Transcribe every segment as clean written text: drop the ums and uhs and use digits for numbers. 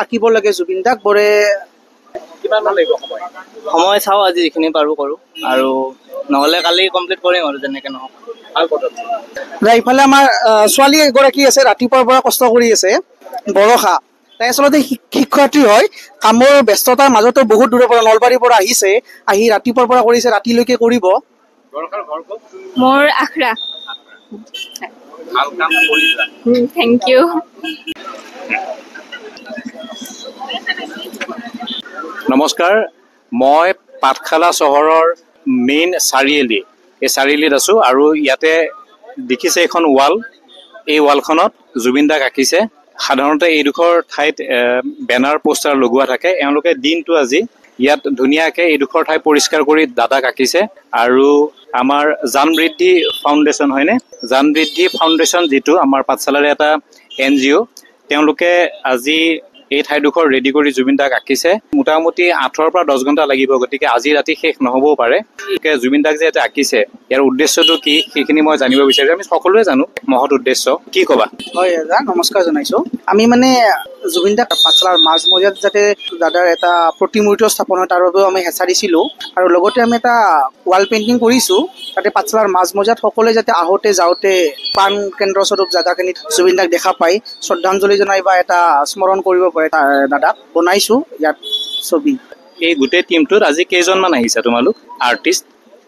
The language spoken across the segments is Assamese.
আঁকিব লাগে জুবিন দাক বৰে সময় চাওঁ আজি যিখিনি পাৰোঁ কৰোঁ আৰু নহ'লে কালি কমপ্লিট কৰিম আৰু যেনেকৈ নহওক। ইফালে আমাৰ ছোৱালী এগৰাকী আছে ৰাতিপুৱাৰ পৰা কষ্ট কৰি আছে বৰষা। তাই আচলতে শিক্ষাৰ্থী হয়, কামৰ ব্যস্ততাৰ মাজতো বহুত দূৰৰ পৰা নলবাৰীৰ পৰা আহিছে, আহি ৰাতিপুৱাৰ পৰা কৰিছে ৰাতিলৈকে কৰিব। মোৰ আখৰা। Thank you. নমস্কাৰ, মই পাঠশালা চহৰৰ মেইন চাৰিআলি, এই চাৰিআলিত আছোঁ আৰু ইয়াতে দেখিছে এখন ৱাল, এই ৱালখনত জুবিন দাক আঁকিছে। সাধাৰণতে এইডোখৰ ঠাইত বেনাৰ পোষ্টাৰ লগোৱা থাকে, এওঁলোকে দিনটো আজি ইয়াত ধুনীয়াকৈ এইডোখৰ ঠাই পৰিষ্কাৰ কৰি দাদাক আঁকিছে। আৰু আমাৰ জান বৃদ্ধি ফাউণ্ডেশ্যন হয়নে, জান বৃদ্ধি ফাউণ্ডেশ্যন যিটো আমাৰ পাঠশালাৰ এটা NGO, তেওঁলোকে আজি এই ঠাইডোখৰ ৰেডি কৰি জুবিন দাক আঁকিছে। মোটামুটি 8ৰ পৰা 10 ঘণ্টা লাগিব, গতিকে আজি ৰাতি শেষ নহ'বও পাৰে। জুবিন দাক যে আঁকিছে ইয়াৰ উদ্দেশ্যটো কি সেইখিনি মই জানিব বিচাৰিছোঁ। আমি সকলোৱে জানো মহৎ উদ্দেশ্য, কি ক'বা? হয় দাদা, নমস্কাৰ জনাইছোঁ। আমি মানে জুবিন দাক পাঠশালাৰ মাজমজিয়াত যাতে দাদাৰ এটা প্ৰতিমূৰ্তি স্থাপন হয় তাৰ বাবেও আমি হেঁচা দিছিলোঁ, আৰু লগতে আমি এটা ৱাল পেইণ্টিং কৰিছোঁ তাতে পাঠশালাৰ মাজমজিয়াত সকলোৱে যাতে আহোঁতে যাওঁতে প্ৰাণ কেন্দ্ৰস্বৰূপ জেগাখিনিত জুবিন দাক দেখা পায়, শ্ৰদ্ধাঞ্জলি জনাই বা এটা স্মৰণ কৰিব পাৰে দাদাক বনাইছোঁ ইয়াত ছবি। এই গোটেই টিমটোত আজি কেইজনমান আহিছা তোমালোক আৰ্টিষ্ট?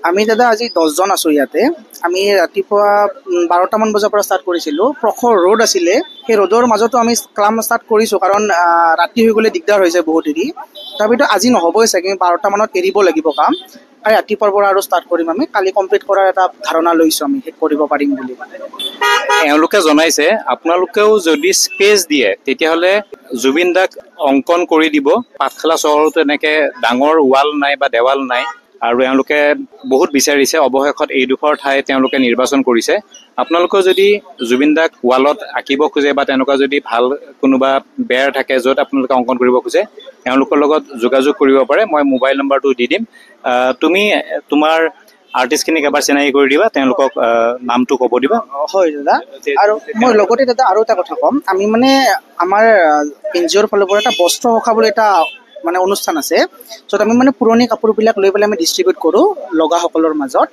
আমি দাদা আজি 10 জন আছোঁ ইয়াতে। আমি ৰাতিপুৱা 12টামান বজাৰ পৰা ষ্টাৰ্ট কৰিছিলোঁ। প্ৰখৰ ৰ'দ আছিলে, সেই ৰ'দৰ মাজতো আমি কাম ষ্টাৰ্ট কৰিছোঁ, কাৰণ ৰাতি হৈ গ'লে দিগদাৰ হৈ যায় বহুত দেৰি। তথাপিতো আজি নহ'বই চাগে, 12টামানত এৰিব লাগিব কাম, আৰু ৰাতিপুৱাৰ পৰা আৰু ষ্টাৰ্ট কৰিম আমি। কালি কমপ্লিট কৰাৰ এটা ধাৰণা লৈছোঁ আমি, শেষ কৰিব পাৰিম বুলি। এওঁলোকে জনাইছে আপোনালোকেও যদি স্পেচ দিয়ে তেতিয়াহ'লে জুবিন দাক অংকন কৰি দিব। পাঠশালা চহৰতো এনেকৈ ডাঙৰ ৱাল নাই বা দেৱাল নাই, আৰু এওঁলোকে বহুত বিচাৰিছে, অৱশেষত এইডোখৰ ঠাই তেওঁলোকে নিৰ্বাচন কৰিছে। আপোনালোকেও যদি জুবিন দাক ৱালত আঁকিব খোজে বা তেনেকুৱা যদি ভাল কোনোবা বেৰ থাকে য'ত আপোনালোকে অংকন কৰিব খোজে, এওঁলোকৰ লগত যোগাযোগ কৰিব পাৰে। মই মোবাইল নম্বৰটো দি দিম, তুমি তোমাৰ আৰ্টিষ্টখিনিক এবাৰ চিনাকি কৰি দিবা, তেওঁলোকক নামটো ক'ব দিবা। হয় দাদা, আৰু মই লগতে দাদা আৰু এটা কথা ক'ম। আমি মানে আমাৰ NGOৰ ফালৰ পৰা এটা বস্ত্ৰ সখা বুলি এটা মানে অনুষ্ঠান আছে, য'ত আমি মানে পুৰণি কাপোৰবিলাক লৈ পেলাই আমি ডিষ্ট্ৰিবিউট কৰোঁ লগাসকলৰ মাজত।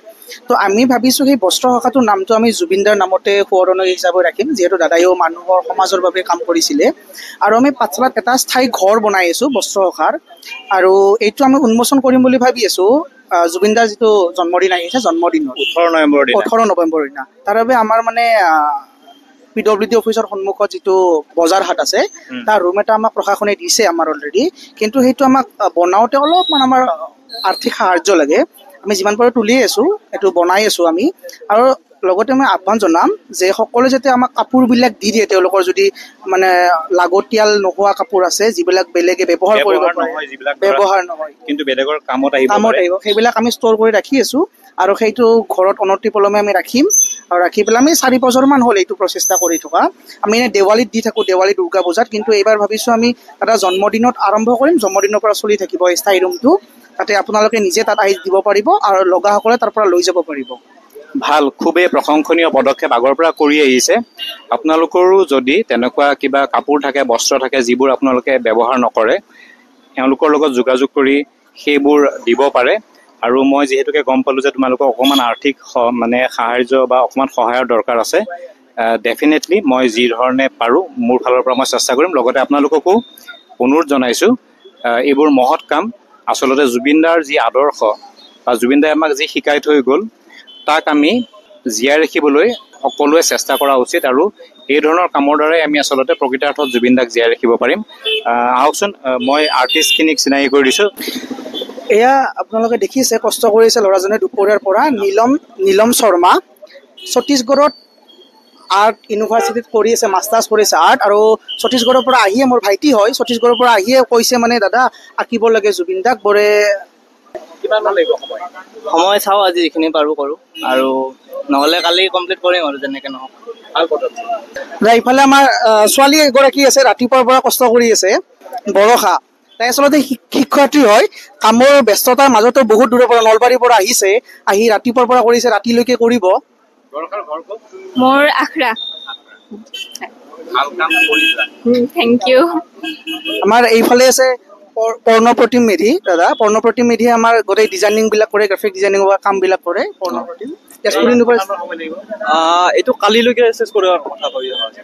তো আমি ভাবিছোঁ সেই বস্ত্ৰ সখাটোৰ নামটো আমি জুবিন দাৰ নামতে সোঁৱৰণী হিচাপে ৰাখিম, যিহেতু দাদাইও মানুহৰ সমাজৰ বাবে কাম কৰিছিলে। আৰু আমি পাঠশালাত এটা স্থায়ী ঘৰ বনাই আছোঁ বস্ত্ৰ সখাৰ, আৰু এইটো আমি উন্মোচন কৰিম বুলি ভাবি আছোঁ জুবিন দাৰ যিটো জন্মদিন আহিছে, জন্মদিনত 18 নৱেম্বৰ দিনা। তাৰ বাবে আমাৰ মানে PWD অফিচৰ সন্মুখত যিটো বজাৰ হাট আছে, তাৰ ৰুম এটা আমাক প্ৰশাসনে দিছে আমাৰ অলৰেডি, কিন্তু সেইটো আমাক বনাওঁতে অলপমান আমাৰ আৰ্থিক সাহাৰ্য লাগে। আমি যিমান পাৰোঁ তুলি আছোঁ, সেইটো বনাই আছোঁ আমি। আৰু লগতে মই আহ্বান জনাম যে সকলোৱে যাতে আমাক কাপোৰবিলাক দি দিয়ে, তেওঁলোকৰ যদি মানে লাগতিয়াল নোহোৱা কাপোৰ আছে যিবিলাক বেলেগে ব্যৱহাৰ কৰিব পাৰে, ব্যৱহাৰ নহয় কিন্তু বেলেগৰ কামত আহিব, সেইবিলাক আমি ষ্ট'ৰ কৰি ৰাখি আছোঁ, আৰু সেইটো ঘৰত অনতিপলমে আমি ৰাখিম। আৰু ৰাখি পেলাই আমি 4 বছৰমান হ'ল এইটো প্ৰচেষ্টা কৰি থকা। আমি এনে দেৱালীত দি থাকোঁ, দেৱালী দুৰ্গা পূজাত, কিন্তু এইবাৰ ভাবিছোঁ আমি এটা জন্মদিনত আৰম্ভ কৰিম, জন্মদিনৰ পৰা চলি থাকিব এই স্থায়ী ৰুমটো। তাতে আপোনালোকে নিজে তাত আহি দিব পাৰিব, আৰু লগাসকলে তাৰ পৰা লৈ যাব পাৰিব। ভাল, খুবেই প্ৰশংসনীয় পদক্ষেপ আগৰ পৰা কৰি আহিছে। আপোনালোকৰো যদি তেনেকুৱা কিবা কাপোৰ থাকে, বস্ত্ৰ থাকে যিবোৰ আপোনালোকে ব্যৱহাৰ নকৰে, এওঁলোকৰ লগত যোগাযোগ কৰি সেইবোৰ দিব পাৰে। আৰু মই যিহেতুকে গম পালোঁ যে তোমালোকক অকণমান আৰ্থিক মানে সাহাৰ্য বা অকণমান সহায়ৰ দৰকাৰ আছে, ডেফিনেটলি মই যি ধৰণে পাৰোঁ মোৰ ফালৰ পৰা মই চেষ্টা কৰিম। লগতে আপোনালোককো অনুৰোধ জনাইছোঁ, এইবোৰ মহৎ কাম। আচলতে জুবিন দাৰ যি আদৰ্শ বা জুবিন দাই আমাক যি শিকাই থৈ গ'ল, তাক আমি জীয়াই ৰাখিবলৈ সকলোৱে চেষ্টা কৰা উচিত, আৰু এই ধৰণৰ কামৰ দ্বাৰাই আমি আচলতে প্ৰকৃতাৰ্থত জুবিন দাক জীয়াই ৰাখিব পাৰিম। আহকচোন, মই আৰ্টিষ্টখিনিক চিনাকি কৰি দিছোঁ। এয়া আপোনালোকে দেখিছে, কষ্ট কৰিছে ল'ৰাজনে দুপৰীয়াৰ পৰা। নীলম শৰ্মা ছত্তীশগড়ত আৰ্ট ইউনিভাৰ্চিটিত কৰি আছে, মাষ্টাৰ্ছ কৰিছে আৰ্ট। আৰু ছত্তীশগড়ৰ পৰা আহিয়ে, মোৰ ভাইটি হয়, ছত্তীশগড়ৰ পৰা আহিয়ে কৈছে মানে দাদা আঁকিব লাগে জুবিন দাক বৰে। সময় চাওঁ আজি যিখিনি পাৰোঁ কৰোঁ, আৰু নহ'লে কালি কমপ্লিট কৰিম আৰু যেনেকৈ নহওক। ইফালে আমাৰ ছোৱালী এগৰাকী আছে ৰাতিপুৱাৰ পৰা কষ্ট কৰি আছে বৰষা। তাই আচলতে শিক্ষাৰ্থী হয়, কামৰ ব্যস্ততাৰ মাজতো বহুত দূৰৰ পৰা নলবাৰীৰ পৰা আহিছে, আহি ৰাতিপুৱাৰ পৰা কৰিছে ৰাতিলৈকে কৰিব। মোৰ আখৰা। ভাল কাম কৰিছা। Thank you. আমাৰ এইফালে আছে পৰ্ণপ্ৰতিম মেধি দাদা। পৰ্ণপ্ৰতিম মেধিয়ে আমাৰ গোটেই ডিজাইনিংবিলাক কৰে, গ্ৰাফিক ডিজাইনিং হোৱা কামবিলাক কৰে। পৰ্ণপ্ৰতিম তেজপুৰ ইউনিভাৰ্চিটি, এইটো কালিলৈকে চেছ কৰিব কথা কৈ আছে।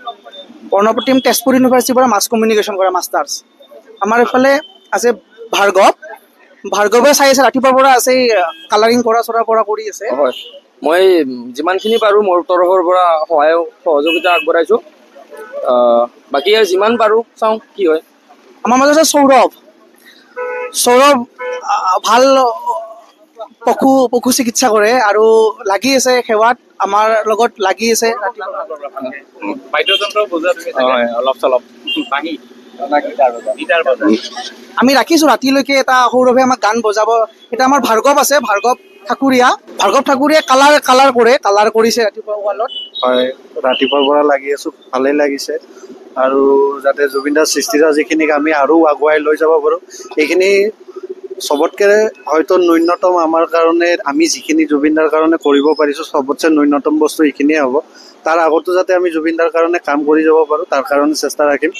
পৰ্ণপ্ৰতিম তেজপুৰ ইউনিভাৰ্চিটিৰ পৰা মাছ কমিউনিকেশ্যন কৰা মাষ্টাৰ্ছ। আমাৰ এইফালে আছে ভাৰ্গৱ। ভাৰ্গৱে চাই আছে ৰাতিপুৱাৰ পৰা আছে, কালাৰিং কৰা চৰাৰ পৰা কৰি আছে। হয়, মই যিমানখিনি পাৰোঁ মোৰ তৰফৰ পৰা সহযোগিতা আগবঢ়াইছোঁ। বাকী যিমান পাৰোঁ চাওঁ কি হয়। আমাৰ মাজত আছে সৌৰভ। সৌৰভ ভাল পশু চিকিৎসা কৰে আৰু লাগি আছে সেৱাত, আমাৰ লগত লাগি আছে। বাদ্যযন্ত্ৰ বজোৱা তুমি অলপ চলপ বাঁহী গীটাৰ বজোৱা। আমি ৰাখিছোঁ ৰাতিলৈকে। এটা সৌৰভে আমাক গান বজাব। এটা আমাৰ ভাৰ্গৱ আছে, ভাৰ্গৱ ঠাকুৰীয়া। ভাৰ্গৱ ঠাকুৰীয়ে কালাৰ কৰিছে ৰাতিপুৱা ৱালত। হয়, ৰাতিপুৱাৰ পৰা লাগি আছোঁ, ভালেই লাগিছে। আৰু যাতে জুবিনদাৰ সৃষ্টিৰাজ যিখিনিক আমি আৰু আগুৱাই লৈ যাব পাৰোঁ, এইখিনি চবতকৈ হয়তো ন্যূনতম আমাৰ কাৰণে, আমি যিখিনি জুবিনদাৰ কাৰণে কৰিব পাৰিছোঁ চবতছে ন্যূনতম বস্তু এইখিনিয়ে হ'ব। তাৰ আগতো যাতে আমি জুবিনদাৰ কাৰণে কাম কৰি যাব পাৰোঁ, তাৰ কাৰণে চেষ্টা ৰাখিম।